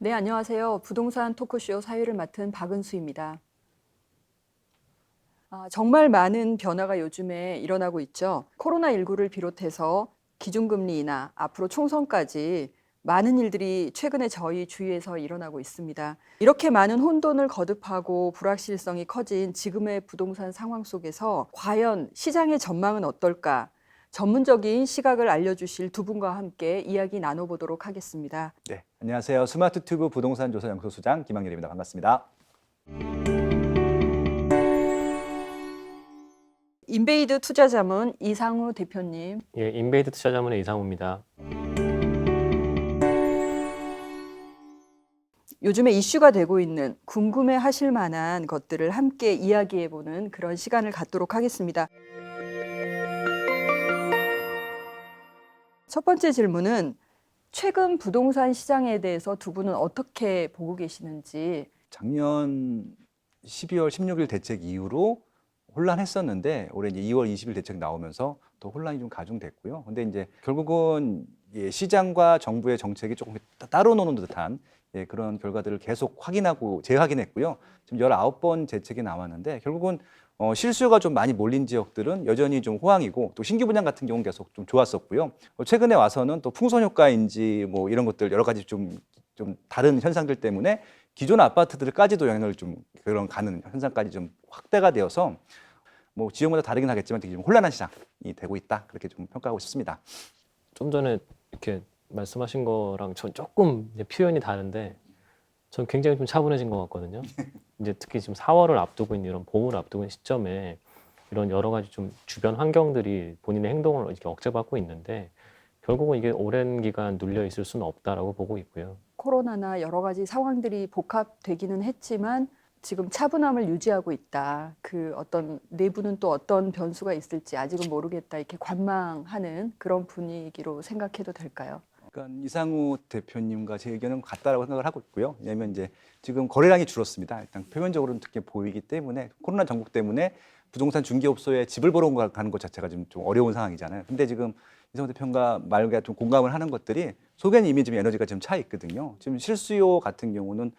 네, 안녕하세요. 부동산 토크쇼 사회를 맡은 박은수입니다. 정말 많은 변화가 요즘에 일어나고 있죠. 코로나19를 비롯해서 기준금리 인하, 앞으로 총선까지 많은 일들이 최근에 저희 주위에서 일어나고 있습니다. 이렇게 많은 혼돈을 거듭하고 불확실성이 커진 지금의 부동산 상황 속에서 과연 시장의 전망은 어떨까? 전문적인 시각을 알려주실 두 분과 함께 이야기 나눠보도록 하겠습니다. 네, 안녕하세요. 스마트튜브 부동산 조사 연구소장 김학렬입니다. 반갑습니다. 인베이드 투자자문 이상우 대표님. 예, 인베이드 투자자문의 이상우입니다. 요즘에 이슈가 되고 있는 궁금해 하실 만한 것들을 함께 이야기해보는 그런 시간을 갖도록 하겠습니다. 첫 번째 질문은 최근 부동산 시장에 대해서 두 분은 어떻게 보고 계시는지. 작년 12월 16일 대책 이후로 혼란했었는데 올해 이제 2월 20일 대책 나오면서 또 혼란이 좀 가중됐고요. 근데 이제 결국은 시장과 정부의 정책이 조금 따로 노는 듯한 그런 결과들을 계속 확인하고 재확인했고요. 지금 19번 대책이 나왔는데 결국은 실수요가 좀 많이 몰린 지역들은 여전히 좀 호황이고 또 신규 분양 같은 경우는 계속 좀 좋았었고요. 최근에 와서는 또 풍선 효과인지 뭐 이런 것들 여러 가지 좀 다른 현상들 때문에 기존 아파트들까지도 영향을 좀 그런 가는 현상까지 좀 확대가 되어서 뭐 지역마다 다르긴 하겠지만 되게 좀 혼란한 시장이 되고 있다 그렇게 좀 평가하고 싶습니다. 좀 전에 이렇게 말씀하신 거랑 전 조금 이제 표현이 다른데 전 굉장히 좀 차분해진 것 같거든요. 이제 특히 지금 4월을 앞두고 있는 이런 봄을 앞두고 있는 시점에 이런 여러 가지 좀 주변 환경들이 본인의 행동을 이렇게 억제받고 있는데 결국은 이게 오랜 기간 눌려 있을 수는 없다라고 보고 있고요. 코로나나 여러 가지 상황들이 복합되기는 했지만 지금 차분함을 유지하고 있다. 그 어떤 내부는 또 어떤 변수가 있을지 아직은 모르겠다. 이렇게 관망하는 그런 분위기로 생각해도 될까요? 그러니까 이상우 대표님과 제 의견은 같다라고 생각을 하고 있고요. 왜냐하면 이제 지금 거래량이 줄었습니다. 일단 표면적으로는 그렇게 보이기 때문에 코로나 전국 때문에 부동산 중개업소에 집을 보러 가는 것 자체가 좀 어려운 상황이잖아요. 근데 지금 이상우 대표가 말과 좀 공감을 하는 것들이 속에는 이미 좀 에너지가 좀 차 있거든요. 지금 실수요 같은 경우는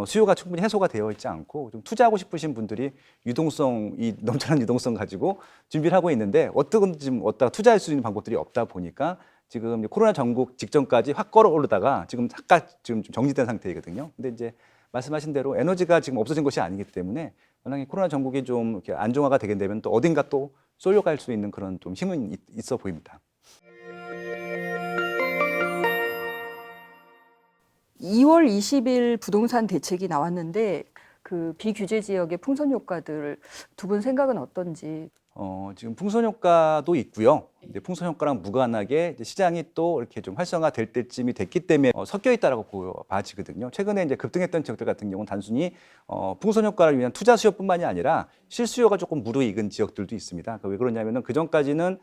수요가 충분히 해소가 되어 있지 않고 좀 투자하고 싶으신 분들이 이 넘쳐난 유동성 가지고 준비를 하고 있는데 어떻게 지금 어디다가 투자할 수 있는 방법들이 없다 보니까 지금 코로나 전국 직전까지 확 끌어오르다가 지금 잠깐 지금 좀 정지된 상태이거든요. 근데 이제 말씀하신 대로 에너지가 지금 없어진 것이 아니기 때문에 만약에 코로나 전국이 좀 이렇게 안정화가 되게 되면 또 어딘가 또 쏠려갈 수 있는 그런 좀 힘은 있어 보입니다. 2월 20일 부동산 대책이 나왔는데 그 비규제 지역의 풍선 효과들 두 분 생각은 어떤지. 지금 풍선 효과도 있고요. 이제 풍선 효과랑 무관하게 이제 시장이 또 이렇게 좀 활성화될 때쯤이 됐기 때문에 섞여 있다라고 봐지거든요. 최근에 이제 급등했던 지역들 같은 경우는 단순히 풍선 효과를 위한 투자 수요뿐만이 아니라 실수요가 조금 무르익은 지역들도 있습니다. 왜 그러냐면은 그 전까지는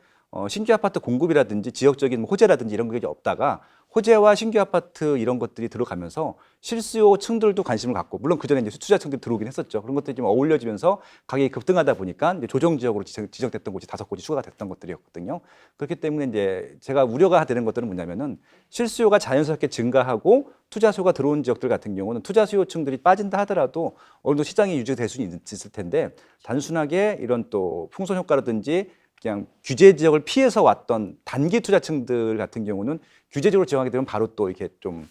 신규 아파트 공급이라든지 지역적인 뭐 호재라든지 이런 게 없다가 호재와 신규 아파트 이런 것들이 들어가면서 실수요층들도 관심을 갖고 물론 그 전에 이제 투자층들이 들어오긴 했었죠. 그런 것들이 좀 어울려지면서 가격이 급등하다 보니까 이제 조정 지역으로 지정됐던 곳이 5곳이 추가가 됐던 것들이었거든요. 그렇기 때문에 이제 제가 우려가 되는 것들은 뭐냐면은 실수요가 자연스럽게 증가하고 투자 수요가 들어온 지역들 같은 경우는 투자 수요층들이 빠진다 하더라도 어느 정도 시장이 유지될 수 있을 텐데 단순하게 이런 또 풍선 효과라든지 그냥 규제 지역을 피해서 왔던 단기 투자층들 같은 경우는 규제적으로 지정하게 되면 바로 또 이렇게 좀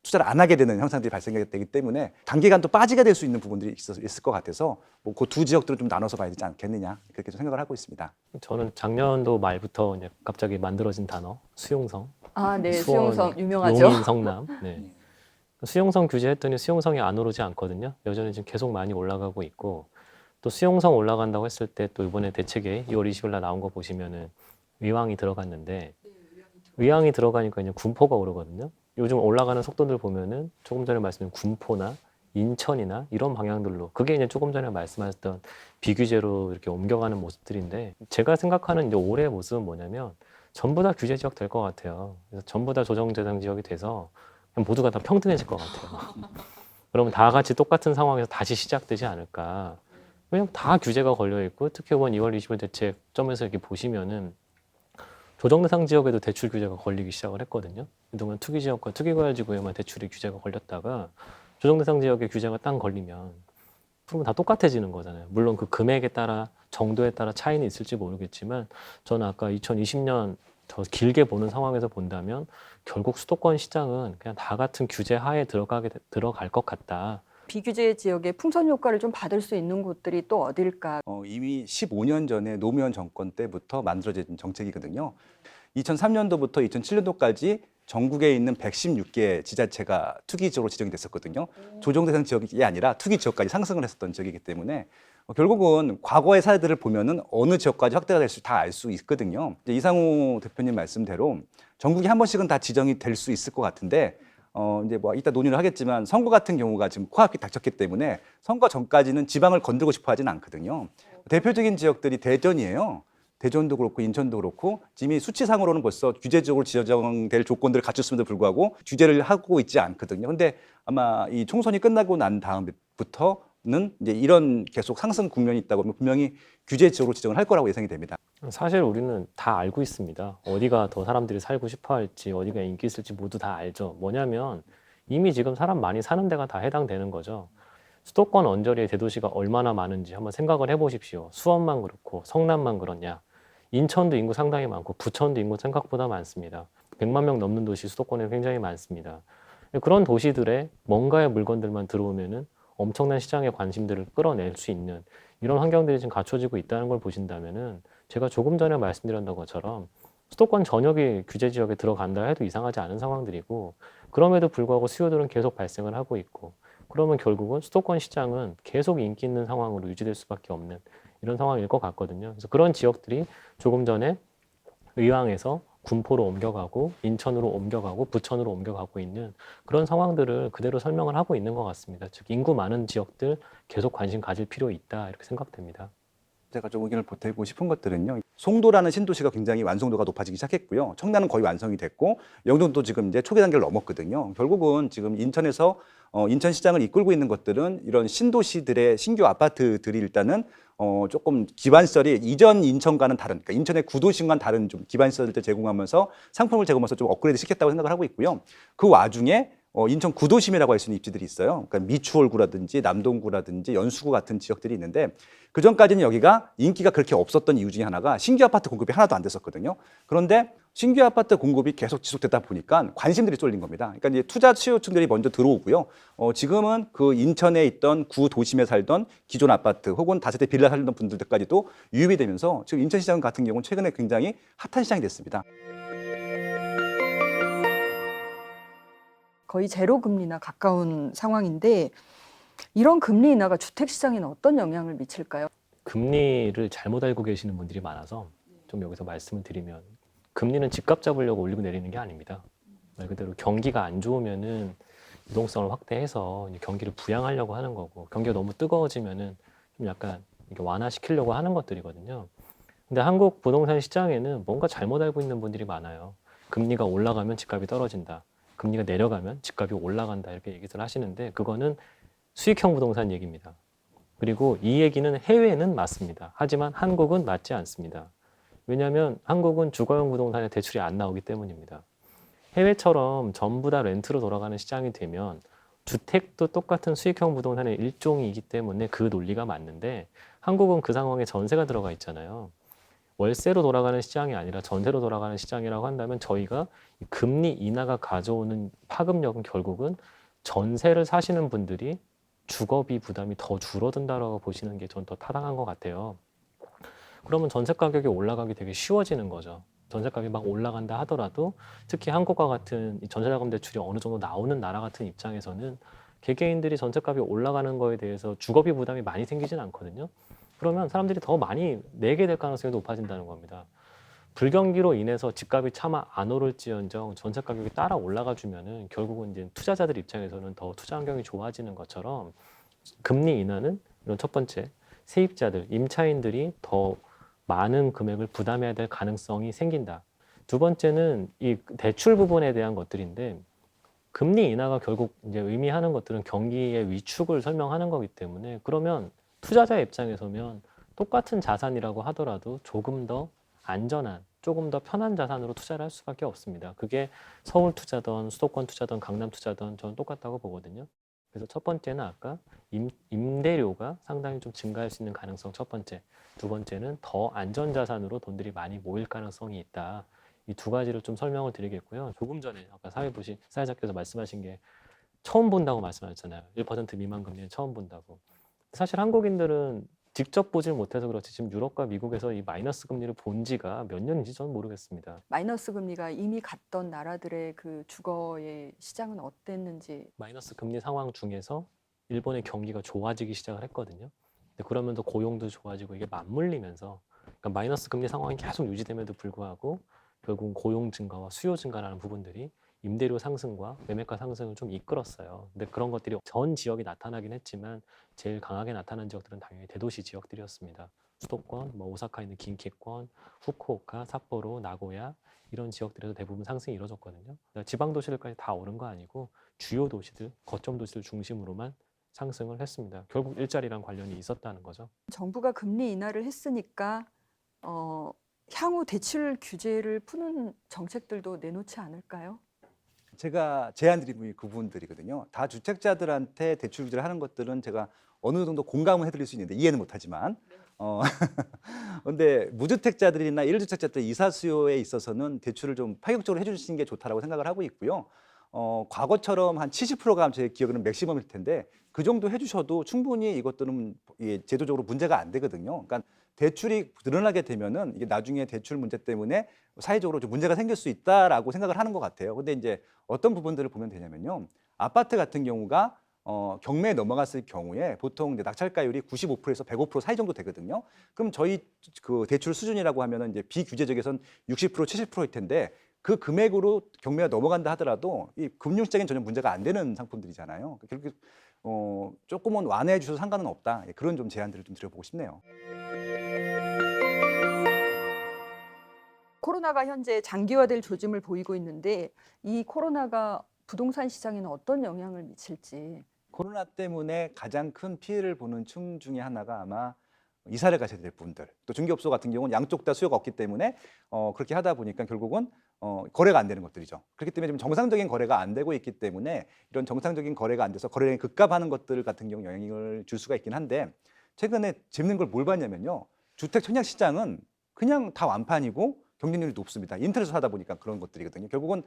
투자를 안 하게 되는 현상들이 발생되기 때문에 단기간 또 빠지게 될 수 있는 부분들이 있을 것 같아서 뭐 그 두 지역들을 좀 나눠서 봐야 되지 않겠느냐 그렇게 좀 생각을 하고 있습니다. 저는 작년도 말부터 이제 갑자기 만들어진 단어 수용성. 네, 수원, 수용성 유명하죠. 용인, 성남. 네. 수용성 규제했더니 수용성이 안 오르지 않거든요. 여전히 지금 계속 많이 올라가고 있고 또 수용성 올라간다고 했을 때 또 이번에 대책에 2월 20일 날 나온 거 보시면은 위왕이 들어갔는데 위왕이 들어가니까 이제 군포가 오르거든요. 요즘 올라가는 속도들 보면은 조금 전에 말씀드린 군포나 인천이나 이런 방향들로 그게 이제 조금 전에 말씀하셨던 비규제로 이렇게 옮겨가는 모습들인데 제가 생각하는 이제 올해의 모습은 뭐냐면 전부 다 규제 지역 될 것 같아요. 그래서 전부 다 조정 대상 지역이 돼서 그냥 모두가 다 평등해질 것 같아요. 그러면 다 같이 똑같은 상황에서 다시 시작되지 않을까. 왜냐면 다 규제가 걸려 있고 특히 이번 2월 20일 대책점에서 이렇게 보시면은 조정 대상 지역에도 대출 규제가 걸리기 시작을 했거든요. 그동안 투기 지역과 투기과열지구에만 대출의 규제가 걸렸다가 조정 대상 지역에 규제가 딱 걸리면 그러면 다 똑같아지는 거잖아요. 물론 그 금액에 따라 정도에 따라 차이는 있을지 모르겠지만 저는 아까 2020년 더 길게 보는 상황에서 본다면 결국 수도권 시장은 그냥 다 같은 규제 하에 들어갈 것 같다. 비규제 지역의 풍선 효과를 좀 받을 수 있는 곳들이 또 어딜까? 이미 15년 전에 노무현 정권 때부터 만들어진 정책이거든요. 2003년도부터 2007년도까지 전국에 있는 116개 지자체가 투기 지역으로 지정이 됐었거든요. 조정 대상 지역이 아니라 투기 지역까지 상승을 했었던 지역이기 때문에 결국은 과거의 사례들을 보면은 어느 지역까지 확대가 될지 다 알 수 있거든요. 이제 이상우 대표님 말씀대로 전국에 한 번씩은 다 지정이 될 수 있을 것 같은데 이제 뭐 이따 논의를 하겠지만 선거 같은 경우가 지금 코앞이 닥쳤기 때문에 선거 전까지는 지방을 건들고 싶어 하지는 않거든요. 대표적인 지역들이 대전이에요. 대전도 그렇고 인천도 그렇고 이미 수치상으로는 벌써 규제 지역으로 지정될 조건들을 갖췄음에도 불구하고 규제를 하고 있지 않거든요. 근데 아마 이 총선이 끝나고 난 다음부터는 이제 이런 계속 상승 국면이 있다고 하면 분명히 규제 지역으로 지정을 할 거라고 예상이 됩니다. 사실 우리는 다 알고 있습니다. 어디가 더 사람들이 살고 싶어 할지, 어디가 인기 있을지 모두 다 알죠. 뭐냐면 이미 지금 사람 많이 사는 데가 다 해당되는 거죠. 수도권 언저리의 대도시가 얼마나 많은지 한번 생각을 해보십시오. 수원만 그렇고 성남만 그렇냐. 인천도 인구 상당히 많고 부천도 인구 생각보다 많습니다. 100만 명 넘는 도시 수도권에 굉장히 많습니다. 그런 도시들에 뭔가의 물건들만 들어오면은 엄청난 시장의 관심들을 끌어낼 수 있는 이런 환경들이 지금 갖춰지고 있다는 걸 보신다면은 제가 조금 전에 말씀드렸던 것처럼 수도권 전역이 규제 지역에 들어간다 해도 이상하지 않은 상황들이고 그럼에도 불구하고 수요들은 계속 발생을 하고 있고 그러면 결국은 수도권 시장은 계속 인기 있는 상황으로 유지될 수밖에 없는 이런 상황일 것 같거든요. 그래서 그런 지역들이 조금 전에 의왕에서 군포로 옮겨가고 인천으로 옮겨가고 부천으로 옮겨가고 있는 그런 상황들을 그대로 설명을 하고 있는 것 같습니다. 즉 인구 많은 지역들 계속 관심 가질 필요 있다 이렇게 생각됩니다. 제가 좀 의견을 보태고 싶은 것들은요. 송도라는 신도시가 굉장히 완성도가 높아지기 시작했고요. 청라는 거의 완성이 됐고 영종도 지금 이제 초기 단계를 넘었거든요. 결국은 지금 인천에서 인천시장을 이끌고 있는 것들은 이런 신도시들의 신규 아파트들이 일단은 조금 기반 시설이 이전 인천과는 다른, 그러니까 인천의 구도심과는 다른 좀 기반 시설을 제공하면서 상품을 제공해서 좀 업그레이드 시켰다고 생각을 하고 있고요. 그 와중에 인천 구도심이라고 할 수 있는 입지들이 있어요. 그러니까 미추홀구라든지 남동구라든지 연수구 같은 지역들이 있는데 그 전까지는 여기가 인기가 그렇게 없었던 이유 중에 하나가 신규 아파트 공급이 하나도 안 됐었거든요. 그런데 신규 아파트 공급이 계속 지속되다 보니까 관심들이 쏠린 겁니다. 그러니까 이제 투자 수요층들이 먼저 들어오고요. 지금은 그 인천에 있던 구도심에 살던 기존 아파트 혹은 다세대 빌라 살던 분들까지도 유입이 되면서 지금 인천시장 같은 경우는 최근에 굉장히 핫한 시장이 됐습니다. 거의 제로 금리나 가까운 상황인데 이런 금리 인하가 주택 시장에는 어떤 영향을 미칠까요? 금리를 잘못 알고 계시는 분들이 많아서 좀 여기서 말씀을 드리면 금리는 집값 잡으려고 올리고 내리는 게 아닙니다. 말 그대로 경기가 안 좋으면은 유동성을 확대해서 경기를 부양하려고 하는 거고 경기가 너무 뜨거워지면은 좀 약간 이렇게 완화시키려고 하는 것들이거든요. 근데 한국 부동산 시장에는 뭔가 잘못 알고 있는 분들이 많아요. 금리가 올라가면 집값이 떨어진다. 금리가 내려가면 집값이 올라간다 이렇게 얘기를 하시는데 그거는 수익형 부동산 얘기입니다. 그리고 이 얘기는 해외는 맞습니다. 하지만 한국은 맞지 않습니다. 왜냐하면 한국은 주거용 부동산에 대출이 안 나오기 때문입니다. 해외처럼 전부 다 렌트로 돌아가는 시장이 되면 주택도 똑같은 수익형 부동산의 일종이기 때문에 그 논리가 맞는데 한국은 그 상황에 전세가 들어가 있잖아요. 월세로 돌아가는 시장이 아니라 전세로 돌아가는 시장이라고 한다면 저희가 금리 인하가 가져오는 파급력은 결국은 전세를 사시는 분들이 주거비 부담이 더 줄어든다라고 보시는 게 전 더 타당한 것 같아요. 그러면 전세 가격이 올라가기 되게 쉬워지는 거죠. 전세값이 막 올라간다 하더라도 특히 한국과 같은 전세자금 대출이 어느 정도 나오는 나라 같은 입장에서는 개개인들이 전세값이 올라가는 거에 대해서 주거비 부담이 많이 생기진 않거든요. 그러면 사람들이 더 많이 내게 될 가능성이 높아진다는 겁니다. 불경기로 인해서 집값이 차마 안 오를지언정 전세 가격이 따라 올라가 주면은 결국은 이제 투자자들 입장에서는 더 투자 환경이 좋아지는 것처럼 금리 인하는 이런 첫 번째 세입자들, 임차인들이 더 많은 금액을 부담해야 될 가능성이 생긴다. 두 번째는 이 대출 부분에 대한 것들인데 금리 인하가 결국 이제 의미하는 것들은 경기의 위축을 설명하는 거기 때문에 그러면 투자자 입장에서면 똑같은 자산이라고 하더라도 조금 더 안전한 조금 더 편한 자산으로 투자를 할 수밖에 없습니다. 그게 서울 투자든 수도권 투자든 강남 투자든 저는 똑같다고 보거든요. 그래서 첫 번째는 아까 임대료가 상당히 좀 증가할 수 있는 가능성 첫 번째. 두 번째는 더 안전 자산으로 돈들이 많이 모일 가능성이 있다. 이 두 가지를 좀 설명을 드리겠고요. 조금 전에 아까 사회자께서 말씀하신 게 처음 본다고 말씀하셨잖아요. 1% 미만 금리는 처음 본다고. 사실 한국인들은 직접 보질 못해서 그렇지 지금 유럽과 미국에서 이 마이너스 금리를 본 지가 몇 년인지 저는 모르겠습니다. 마이너스 금리가 이미 갔던 나라들의 그 주거의 시장은 어땠는지. 마이너스 금리 상황 중에서 일본의 경기가 좋아지기 시작을 했거든요. 근데 그러면서 고용도 좋아지고 이게 맞물리면서 그러니까 마이너스 금리 상황이 계속 유지됨에도 불구하고 결국은 고용 증가와 수요 증가라는 부분들이 임대료 상승과 매매가 상승을 좀 이끌었어요. 근데 그런 것들이 전 지역이 나타나긴 했지만 제일 강하게 나타난 지역들은 당연히 대도시 지역들이었습니다. 수도권, 뭐 오사카에 있는 긴키권, 후쿠오카, 삿포로, 나고야 이런 지역들에서 대부분 상승이 이루어졌거든요. 그러니까 지방 도시들까지 다 오른 거 아니고 주요 도시들, 거점 도시들 중심으로만 상승을 했습니다. 결국 일자리랑 관련이 있었다는 거죠. 정부가 금리 인하를 했으니까 향후 대출 규제를 푸는 정책들도 내놓지 않을까요? 제가 제안드린 분이 그분들이거든요. 다 주택자들한테 대출 규제를 하는 것들은 제가 어느 정도 공감을 해드릴 수 있는데 이해는 못하지만 근데 무주택자들이나 1주택자들 이사 수요에 있어서는 대출을 좀 파격적으로 해주시는 게 좋다라고 생각을 하고 있고요. 과거처럼 한 70%가 제 기억에는 맥시멈일 텐데 그 정도 해주셔도 충분히 이것들은 제도적으로 문제가 안 되거든요. 그러니까 대출이 늘어나게 되면은 이게 나중에 대출 문제 때문에 사회적으로 좀 문제가 생길 수 있다라고 생각을 하는 것 같아요. 근데 이제 어떤 부분들을 보면 되냐면요. 아파트 같은 경우가 경매에 넘어갔을 경우에 보통 이제 낙찰가율이 95%에서 105% 사이 정도 되거든요. 그럼 저희 그 대출 수준이라고 하면은 이제 비규제적에선 60% 70%일 텐데 그 금액으로 경매가 넘어간다 하더라도 이 금융시장엔 전혀 문제가 안 되는 상품들이잖아요. 결국 조금은 완화해 주셔도 상관은 없다. 그런 좀 제안들을 좀 드려보고 싶네요. 코로나가 현재 장기화될 조짐을 보이고 있는데 이 코로나가 부동산 시장에는 어떤 영향을 미칠지. 코로나 때문에 가장 큰 피해를 보는 층 중에 하나가 아마 이사를 가셔야 될 분들, 또 중개업소 같은 경우는 양쪽 다 수요가 없기 때문에 그렇게 하다 보니까 결국은 거래가 안 되는 것들이죠. 그렇기 때문에 지금 정상적인 거래가 안 되고 있기 때문에 이런 정상적인 거래가 안 돼서 거래량이 급감하는 것들 같은 경우 영향을 줄 수가 있긴 한데 최근에 재밌는 걸 뭘 봤냐면요. 주택 청약 시장은 그냥 다 완판이고 경쟁률이 높습니다. 인터넷에서 하다 보니까 그런 것들이거든요. 결국은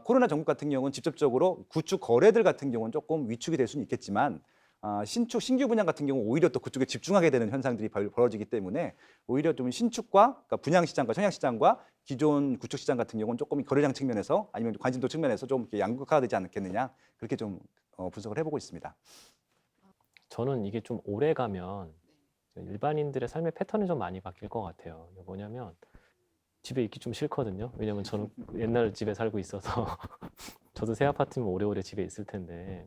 코로나 전국 같은 경우는 직접적으로 구축 거래들 같은 경우는 조금 위축이 될 수는 있겠지만 신규 분양 같은 경우 오히려 또 그쪽에 집중하게 되는 현상들이 벌어지기 때문에 오히려 좀 신축과 그러니까 분양 시장과 청약 시장과 기존 구축 시장 같은 경우는 조금 거래량 측면에서 아니면 관심도 측면에서 좀 양극화되지 않겠느냐 그렇게 좀 분석을 해보고 있습니다. 저는 이게 좀 오래 가면 일반인들의 삶의 패턴이 좀 많이 바뀔 것 같아요. 이게 뭐냐면 집에 있기 좀 싫거든요. 왜냐면 저는 옛날 집에 살고 있어서 저도 새 아파트면 오래오래 집에 있을 텐데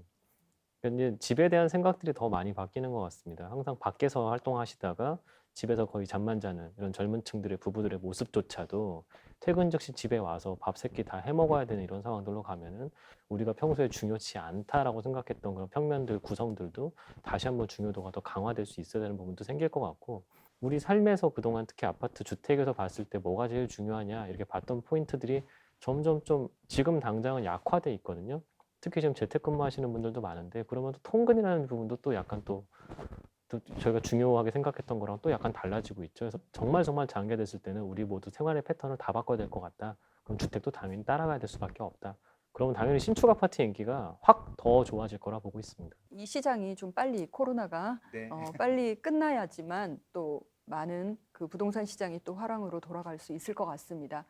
이제 집에 대한 생각들이 더 많이 바뀌는 것 같습니다. 항상 밖에서 활동하시다가 집에서 거의 잠만 자는 이런 젊은 층들의 부부들의 모습조차도 퇴근 즉시 집에 와서 밥 세 끼 다 해 먹어야 되는 이런 상황들로 가면은 우리가 평소에 중요치 않다라고 생각했던 그런 평면들 구성들도 다시 한번 중요도가 더 강화될 수 있어야 되는 부분도 생길 것 같고 우리 삶에서 그동안 특히 아파트 주택에서 봤을 때 뭐가 제일 중요하냐 이렇게 봤던 포인트들이 점점 좀 지금 당장은 약화돼 있거든요. 특히 지금 재택근무 하시는 분들도 많은데 그러면 또 통근이라는 부분도 또 약간 또 저희가 중요하게 생각했던 거랑 또 약간 달라지고 있죠. 그래서 정말 장기화됐을 때는 우리 모두 생활의 패턴을 다 바꿔야 될 것 같다. 그럼 주택도 당연히 따라가야 될 수밖에 없다. 그러면 당연히 신축 아파트 인기가 확 더 좋아질 거라 보고 있습니다. 이 시장이 좀 빨리 코로나가 네. 빨리 끝나야지만 또 많은 그 부동산 시장이 또 화랑으로 돌아갈 수 있을 것 같습니다.